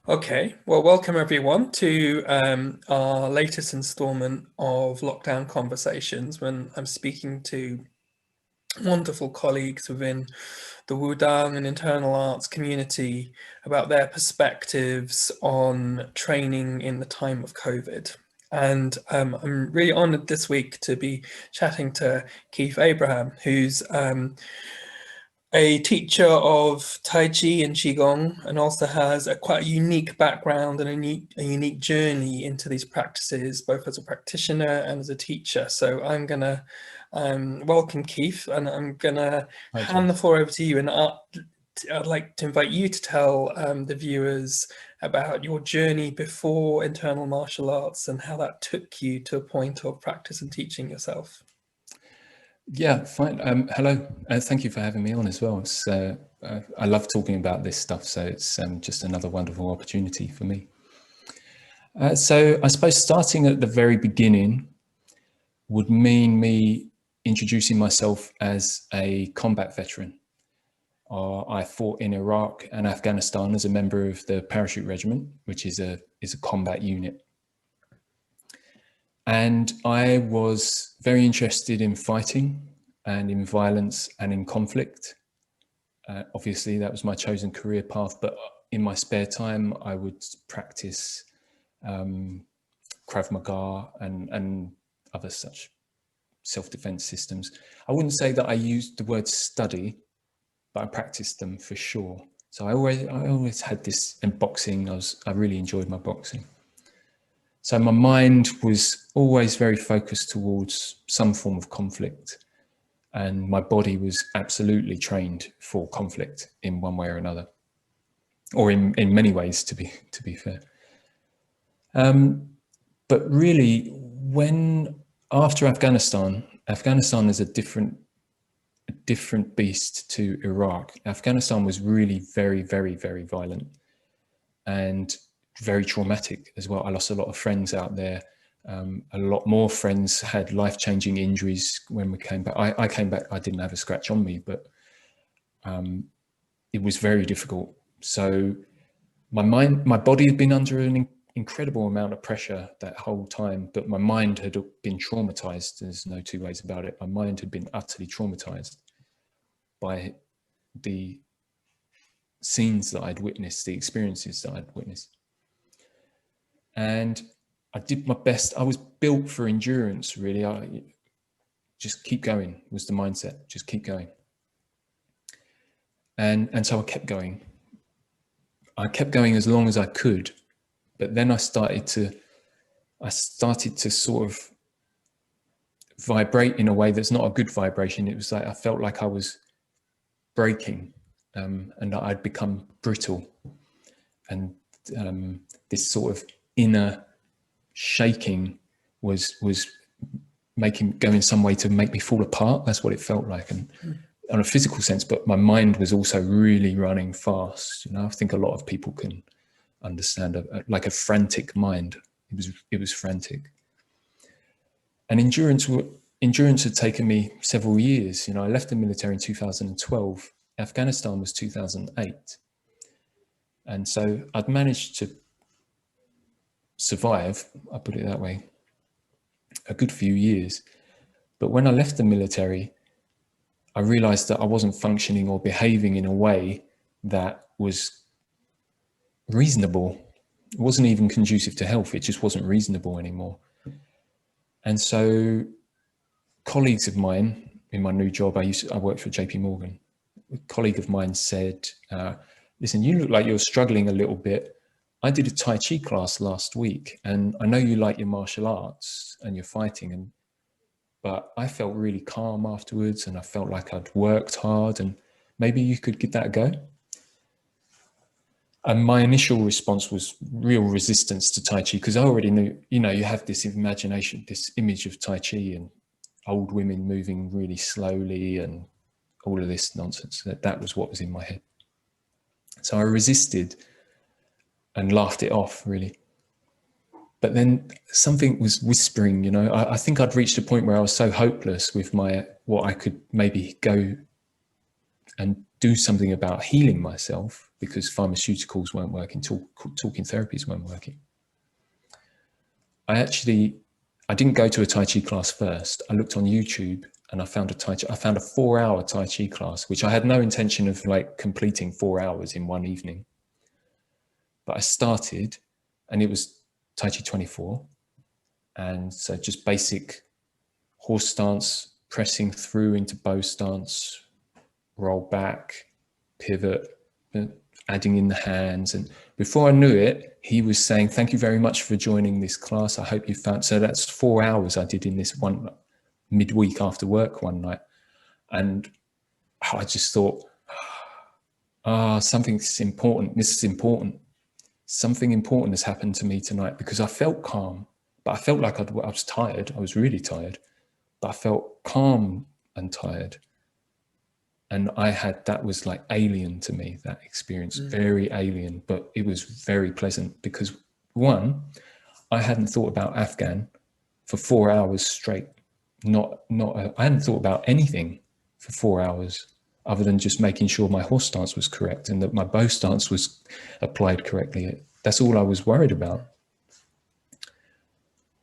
Okay, well, welcome everyone to our latest installment of Lockdown Conversations when I'm speaking to wonderful colleagues within the Wudang and internal arts community about their perspectives on training in the time of COVID. And I'm really honored this week to be chatting to Keith Abraham, who's a teacher of taiji and qigong, and also has a quite unique background and a unique journey into these practices, both as a practitioner and as a teacher. So I'm gonna welcome Keith, and I'm gonna hand the floor over to you. And I'd like to invite you to tell the viewers about your journey before internal martial arts and how that took you to a point of practice and teaching yourself. Yeah, fine. Hello. Thank you for having me on as well. I love talking about this stuff, so it's just another wonderful opportunity for me. So I suppose starting at the very beginning would mean me introducing myself as a combat veteran. I fought in Iraq and Afghanistan as a member of the Parachute Regiment, which is a combat unit. And I was very interested in fighting and in violence and in conflict. Obviously, that was my chosen career path, but in my spare time, I would practice Krav Maga and other such self-defense systems. I wouldn't say that I used the word study, but I practiced them for sure. So I always had this, and boxing, I really enjoyed my boxing. So my mind was always very focused towards some form of conflict, and my body was absolutely trained for conflict in one way or another, or in many ways, to be fair. But really, after Afghanistan is a different beast to Iraq. Afghanistan was really very, very, very violent and very traumatic as well. I lost a lot of friends out there. A lot more friends had life-changing injuries when we came back. I came back, I didn't have a scratch on me, but it was very difficult. So my body had been under an incredible amount of pressure that whole time, but my mind had been traumatized. There's no two ways about it. My mind had been utterly traumatized by the scenes that I'd witnessed, the experiences that I'd witnessed. And I did my best. I was built for endurance, really. I just keep going was the mindset, just keep going. And so I kept going. I kept going as long as I could, but then I started to sort of vibrate in a way that's not a good vibration. It was like, I felt like I was breaking, and I'd become brittle. And this sort of inner shaking was going some way to make me fall apart. That's what it felt like, and on a physical sense. But my mind was also really running fast. You know, I think a lot of people can understand like a frantic mind. It was frantic. And endurance had taken me several years. You know, I left the military in 2012. Afghanistan was 2008. And so I'd managed to survive, I put it that way, a good few years. But when I left the military, I realized that I wasn't functioning or behaving in a way that was reasonable. It wasn't even conducive to health. It just wasn't reasonable anymore. And so colleagues of mine in my new job, I worked for JP Morgan. A colleague of mine said, listen, you look like you're struggling a little bit. I did a Tai Chi class last week, and I know you like your martial arts and your fighting, but I felt really calm afterwards, and I felt like I'd worked hard, and maybe you could give that a go. And my initial response was real resistance to Tai Chi, because I already knew, you know, you have this imagination, this image of Tai Chi and old women moving really slowly and all of this nonsense. That was what was in my head. So I resisted and laughed it off, really. But then something was whispering, you know, I think I'd reached a point where I was so hopeless with what I could maybe go and do something about healing myself, because pharmaceuticals weren't working, talking therapies weren't working. I didn't go to a Tai Chi class first. I looked on YouTube and I found a 4-hour Tai Chi class, which I had no intention of like completing 4 hours in one evening. But I started, and it was Tai Chi 24. And so just basic horse stance, pressing through into bow stance, roll back, pivot, adding in the hands. And before I knew it, he was saying, thank you very much for joining this class. I hope you found, so that's 4 hours I did in this one midweek after work one night. And I just thought, something's important. This is important. Something important has happened to me tonight, because I felt calm, but I felt like I was tired. I was really tired, but I felt calm and tired. And that was like alien to me, that experience, very alien, but it was very pleasant because, one, I hadn't thought about Afghan for 4 hours straight. I hadn't thought about anything for 4 hours other than just making sure my horse stance was correct and that my bow stance was applied correctly. That's all I was worried about,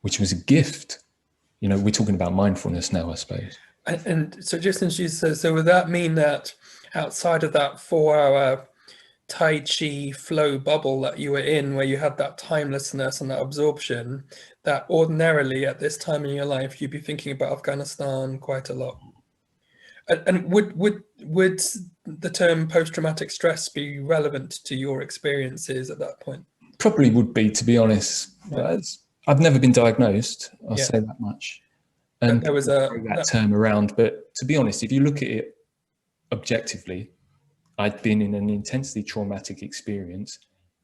which was a gift. You know, we're talking about mindfulness now, I suppose. And so just as you said, so would that mean that outside of that 4-hour Tai Chi flow bubble that you were in, where you had that timelessness and that absorption, that ordinarily at this time in your life, you'd be thinking about Afghanistan quite a lot? And would the term post-traumatic stress be relevant to your experiences at that point? Probably would be, to be honest. Yeah. I've never been diagnosed, I'll say that much. And there was that term around, but to be honest, if you look at it objectively, I'd been in an intensely traumatic experience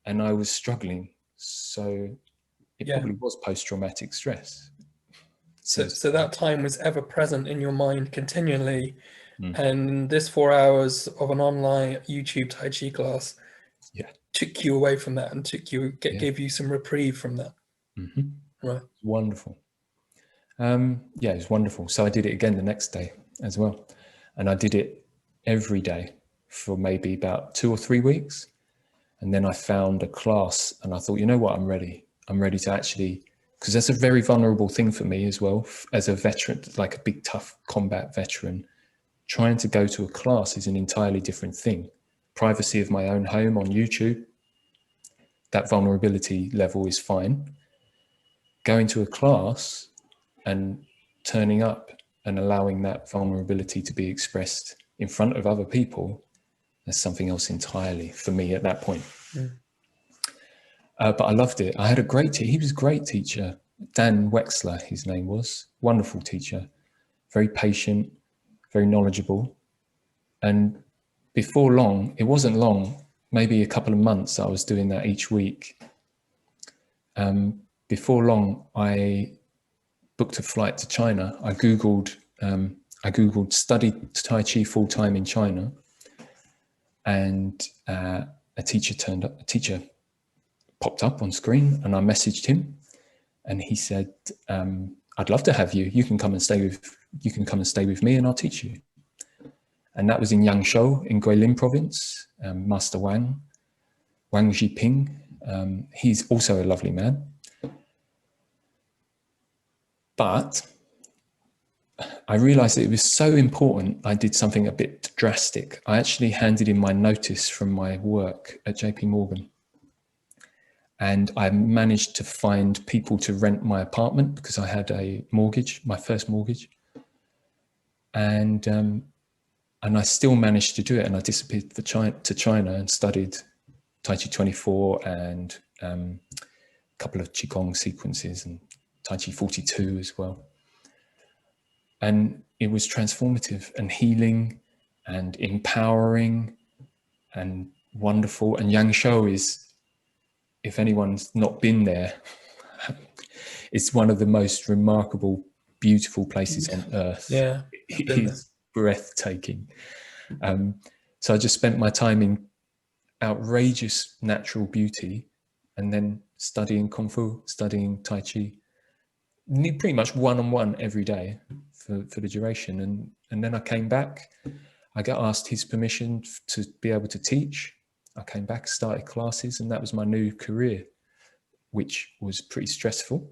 and I was struggling. So it probably was post-traumatic stress. So that time was ever present in your mind continually. And this 4 hours of an online YouTube Tai Chi class took you away from that and gave you some reprieve from that. Right. Wonderful. It was wonderful. So I did it again the next day as well. And I did it every day for maybe about 2 or 3 weeks. And then I found a class and I thought, you know what, I'm ready. I'm ready to actually, because that's a very vulnerable thing for me as well. As a veteran, like a big, tough combat veteran, trying to go to a class is an entirely different thing. Privacy of my own home on YouTube, that vulnerability level is fine. Going to a class and turning up and allowing that vulnerability to be expressed in front of other people, that's something else entirely for me at that point. But I loved it. I had a great teacher. He was a great teacher. Dan Wexler, his name was. Wonderful teacher. Very patient, very knowledgeable. And before long, it wasn't long, maybe a couple of months I was doing that each week. Before long, I booked a flight to China. I Googled study Tai Chi full time in China, and a teacher popped up on screen, and I messaged him, and he said, "I'd love to have you. You can come and stay with me, and I'll teach you." And that was in Yangzhou, in Guilin province. Master Wang Jiping. He's also a lovely man. But I realized that it was so important, I did something a bit drastic. I actually handed in my notice from my work at JP Morgan. And I managed to find people to rent my apartment because I had a mortgage, my first mortgage. And I still managed to do it. And I disappeared to China and studied Tai Chi 24 and a couple of Qigong sequences and Tai Chi 42 as well. And it was transformative and healing and empowering and wonderful. And Yangzhou is, if anyone's not been there, it's one of the most remarkable, beautiful places on earth. Yeah, it is breathtaking. So I just spent my time in outrageous natural beauty and then studying Kung Fu, studying Tai Chi, pretty much one-on-one every day for the duration. And then I came back. I got asked his permission to be able to teach. I came back, started classes, and that was my new career, which was pretty stressful,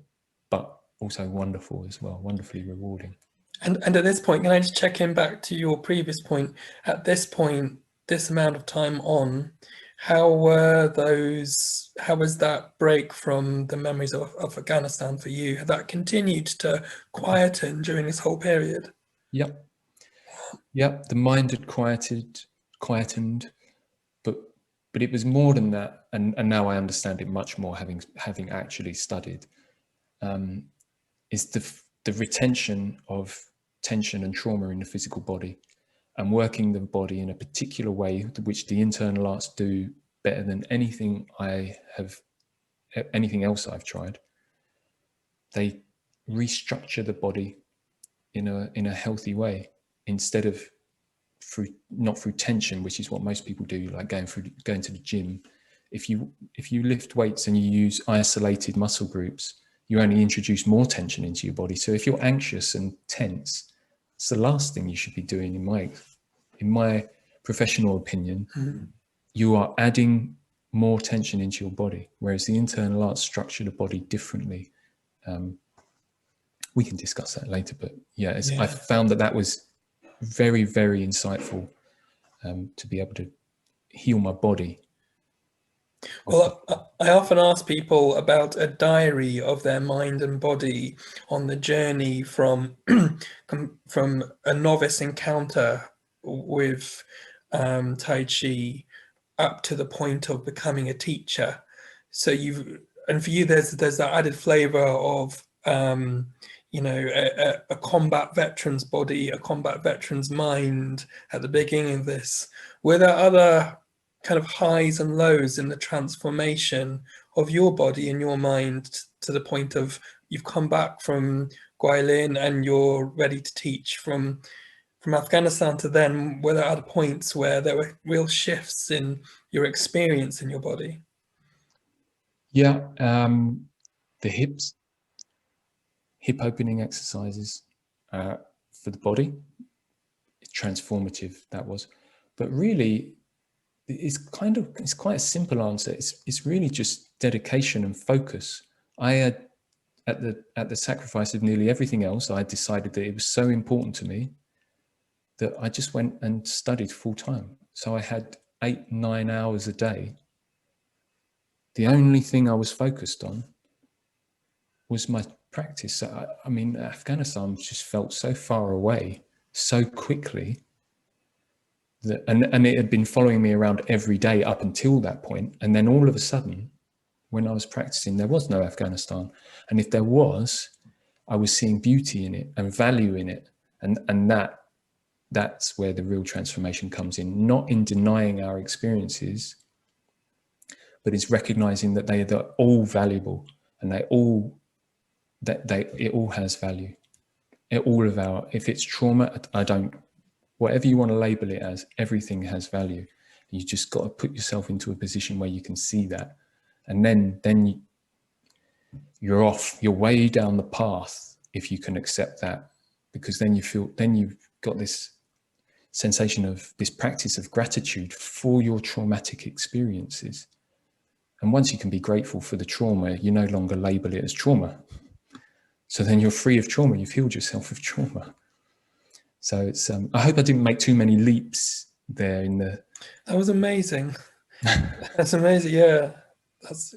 but also wonderful as well, wonderfully rewarding. And at this point, can I just check in back to your previous point? At this point, this amount of time on, how was that break from the memories of Afghanistan for you? Had that continued to quieten during this whole period? Yep. The mind had quietened, but it was more than that, and now I understand it much more, having actually studied. Is the retention of tension and trauma in the physical body, and working the body in a particular way, which the internal arts do better than anything else I've tried. They restructure the body in a healthy way, instead of not through tension, which is what most people do, like going to the gym. If you lift weights and you use isolated muscle groups, you only introduce more tension into your body. So if you're anxious and tense, it's the last thing you should be doing, in my professional opinion. You are adding more tension into your body, whereas the internal arts structure the body differently. We can discuss that later, but I found that was very, very insightful, to be able to heal my body. Well, I often ask people about a diary of their mind and body on the journey from from a novice encounter with taiji up to the point of becoming a teacher. So for you, there's that added flavor of a combat veteran's body, a combat veteran's mind at the beginning of this. Were there other kind of highs and lows in the transformation of your body and your mind to the point of you've come back from Guilin and you're ready to teach? From Afghanistan to then, were there other points where there were real shifts in your experience in your body? Yeah, the hip opening exercises for the body, transformative that was. But really, it's quite a simple answer. It's really just dedication and focus. I had, at the sacrifice of nearly everything else, I decided that it was so important to me that I just went and studied full time. So I had 8-9 hours a day. The only thing I was focused on was my practice. I mean, Afghanistan just felt so far away so quickly that, and it had been following me around every day up until that point. And then all of a sudden, when I was practicing, there was no Afghanistan. And if there was, I was seeing beauty in it and value in it. And that's where the real transformation comes in, not in denying our experiences, but it's recognizing that they're all valuable, and it all has value. If it's trauma, whatever you want to label it as, everything has value. You just got to put yourself into a position where you can see that. And then you're off, you're way down the path if you can accept that, because then you've got this sensation of this practice of gratitude for your traumatic experiences. And once you can be grateful for the trauma, you no longer label it as trauma. So then you're free of trauma. You've healed yourself of trauma. So it's, I hope I didn't make too many leaps there in the... That was amazing. That's amazing. Yeah. That's